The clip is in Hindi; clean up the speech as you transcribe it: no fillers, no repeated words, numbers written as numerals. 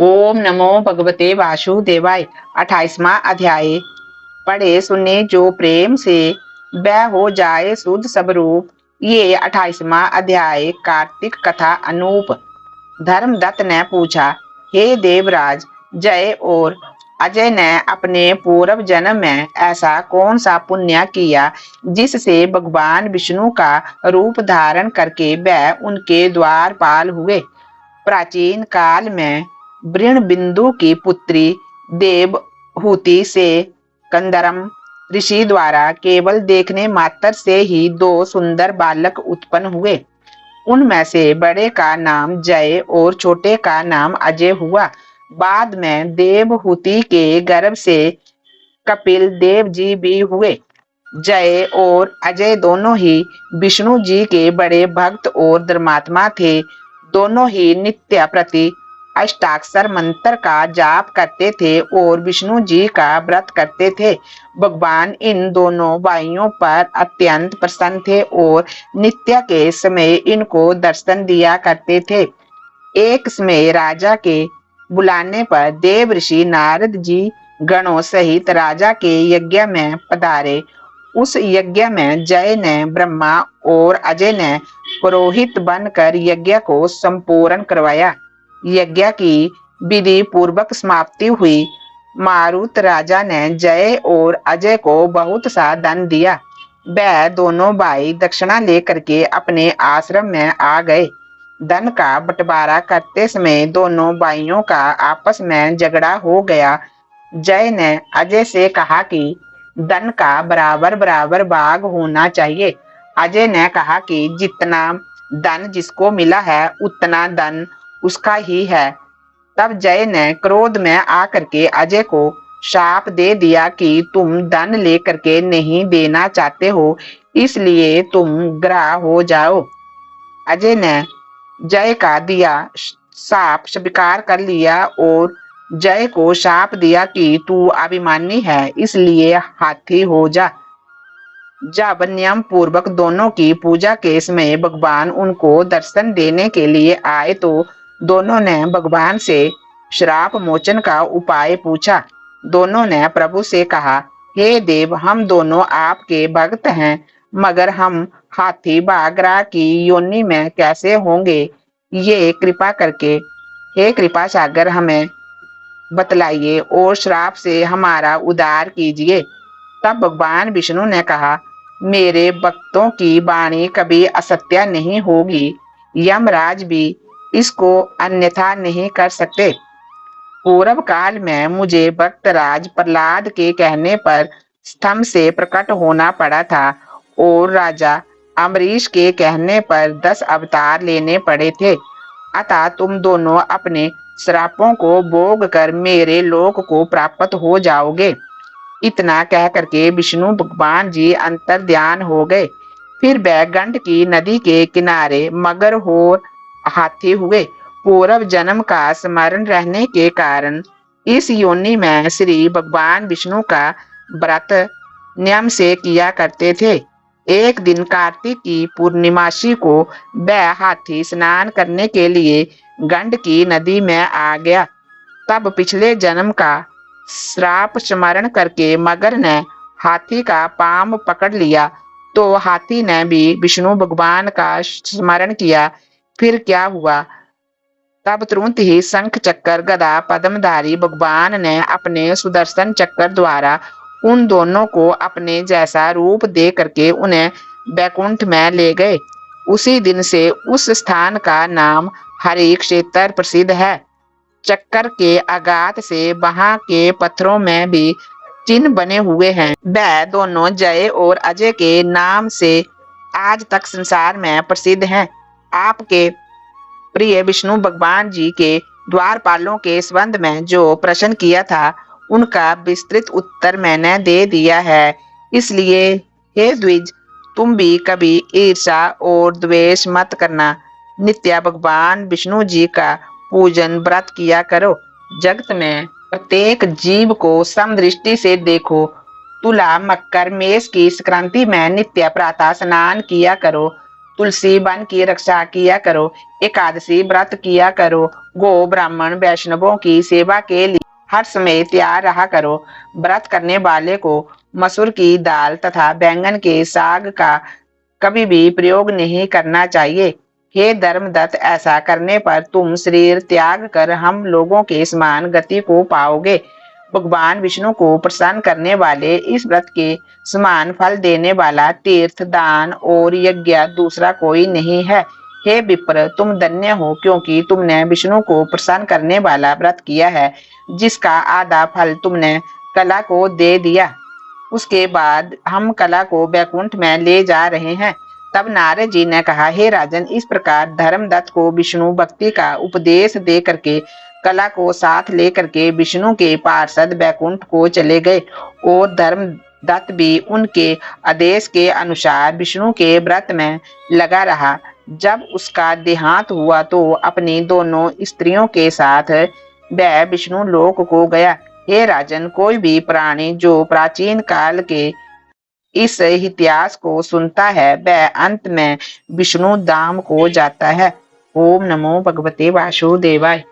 ओम नमो भगवते वासुदेवाय। 28वां अध्याय। पढ़े सुने जो प्रेम से वह हो जाए शुद्ध स्वरूप। ये 28वां अध्याय कार्तिक कथा अनूप। धर्मदत्त ने पूछा, हे देवराज, जय और अजय ने अपने पूर्व जन्म में ऐसा कौन सा पुण्य किया जिससे भगवान विष्णु का रूप धारण करके वह उनके द्वारपाल हुए। प्राचीन काल में वृण बिंदु की पुत्री देवहूति से कंदरम ऋषि द्वारा केवल देखने मात्र से ही दो सुंदर बालक उत्पन्न हुए। उनमें से बड़े का नाम जय और छोटे का नाम अजय हुआ। बाद में देवहूति के गर्भ से कपिल देव जी भी हुए। जय और अजय दोनों ही विष्णु जी के बड़े भक्त और धर्मात्मा थे। दोनों ही नित्य प्रति अष्टाक्षर मंत्र का जाप करते थे और विष्णु जी का व्रत करते थे। भगवान इन दोनों भाइयों पर अत्यंत प्रसन्न थे और नित्य के समय इनको दर्शन दिया करते थे। एक समय राजा के बुलाने पर देव ऋषि नारद जी गणों सहित राजा के यज्ञ में पधारे। उस यज्ञ में जय ने ब्रह्मा और अजय ने पुरोहित बनकर यज्ञ को संपूर्ण करवाया। यज्ञ की विधि पूर्वक समाप्ति हुई। मारुत राजा ने जय और अजय को बहुत सा धन दिया। वह दोनों भाई दक्षिणा लेकर के अपने आश्रम में आ गए। धन का बंटवारा करते समय दोनों भाइयों का आपस में झगड़ा हो गया। जय ने अजय से कहा कि धन का बराबर बराबर भाग होना चाहिए। अजय ने कहा कि जितना धन जिसको मिला है उतना धन उसका ही है। तब जय ने क्रोध में आकर के अजय को शाप दे दिया कि तुम धन लेकर के नहीं देना चाहते हो, इसलिए तुम ग्राह हो जाओ। अजय ने जय का दिया शाप स्वीकार कर लिया और जय को शाप दिया कि तू अभिमानी है, इसलिए हाथी हो जा। जब नियम पूर्वक दोनों की पूजा के समय भगवान उनको दर्शन देने के लिए आए तो दोनों ने भगवान से श्राप मोचन का उपाय पूछा। दोनों ने प्रभु से कहा, हे देव, हम दोनों आपके भक्त हैं, मगर हम हाथी बाघरा की योनि में कैसे होंगे? ये कृपा करके हे कृपा सागर हमें बतलाइए और श्राप से हमारा उद्धार कीजिए। तब भगवान विष्णु ने कहा, मेरे भक्तों की वाणी कभी असत्य नहीं होगी। यमराज भी इसको अन्यथा नहीं कर सकते। पूर्व काल में मुझे भक्तराज प्रहलाद के कहने पर स्तंभ से प्रकट होना पड़ा था और राजा अम्बरीश के कहने पर 10 अवतार लेने पड़े थे। अतः तुम दोनों अपने श्रापों को भोग कर मेरे लोक को प्राप्त हो जाओगे। इतना कह करके विष्णु भगवान जी अंतर ध्यान हो गए। फिर वह गंडकी नदी के किनारे मगर और हाथी हुए। पूर्व जन्म का स्मरण रहने के कारण इस योनि में श्री भगवान विष्णु का व्रत नियम से किया करते थे। एक दिन कार्तिक की पूर्णिमासी को वह हाथी स्नान करने के लिए गंडकी नदी में आ गया। तब पिछले जन्म का श्राप स्मरण करके मगर ने हाथी का पांव पकड़ लिया तो हाथी ने भी विष्णु भगवान का स्मरण किया। फिर क्या हुआ? तब तुरंत ही शंख चक्र गदा पद्मधारी भगवान ने अपने सुदर्शन चक्र द्वारा उन दोनों को अपने जैसा रूप दे करके उन्हें बैकुंठ में ले गए। उसी दिन से उस स्थान का नाम हरि क्षेत्र प्रसिद्ध है। चक्कर के आघात से वहां के पत्थरों में भी चिन्ह बने हुए हैं। वह दोनों जय और अजय के नाम से आज तक संसार में प्रसिद्ध हैं। आपके प्रिय विष्णु भगवान जी के द्वारपालों के संबंध में जो प्रश्न किया था उनका विस्तृत उत्तर मैंने दे दिया है। इसलिए हे द्विज, तुम भी कभी ईर्षा और द्वेष मत करना। नित्य भगवान विष्णु जी का पूजन व्रत किया करो। जगत में प्रत्येक जीव को समदृष्टि से देखो। तुला मकर मेष की संक्रांति में नित्य प्रातः स्नान किया करो। तुलसी वन की रक्षा किया करो, एकादशी व्रत किया करो, गो ब्राह्मण वैष्णवों की सेवा के लिए हर समय तैयार रहा करो। व्रत करने वाले को मसूर की दाल तथा बैंगन के साग का कभी भी प्रयोग नहीं करना चाहिए। हे धर्मदत्त, ऐसा करने पर तुम शरीर त्याग कर हम लोगों के समान गति को पाओगे। भगवान विष्णु को प्रसन्न करने वाले इस व्रत के समान फल देने वाला तीर्थ, दान और यज्ञ दूसरा कोई नहीं है। हे विप्र, तुम धन्य हो, क्योंकि तुमने विष्णु को प्रसन्न करने वाला व्रत किया है, जिसका आधा फल तुमने कला को दे दिया। उसके बाद हम कला को बैकुंठ में ले जा रहे हैं। तब नारद जी ने कहा, हे राजन, इस प्रकार धर्मदत्त को विष्णु भक्ति का उपदेश दे करके कला को साथ लेकर के विष्णु के पार्षद बैकुंठ को चले गए और धर्मदत्त भी उनके आदेश के अनुसार विष्णु के व्रत में लगा रहा। जब उसका देहांत हुआ तो अपनी दोनों स्त्रियों के साथ वह विष्णु लोक को गया। हे राजन, कोई भी प्राणी जो प्राचीन काल के इस इतिहास को सुनता है वह अंत में विष्णु धाम को जाता है। ओम नमो भगवते वासुदेवाय।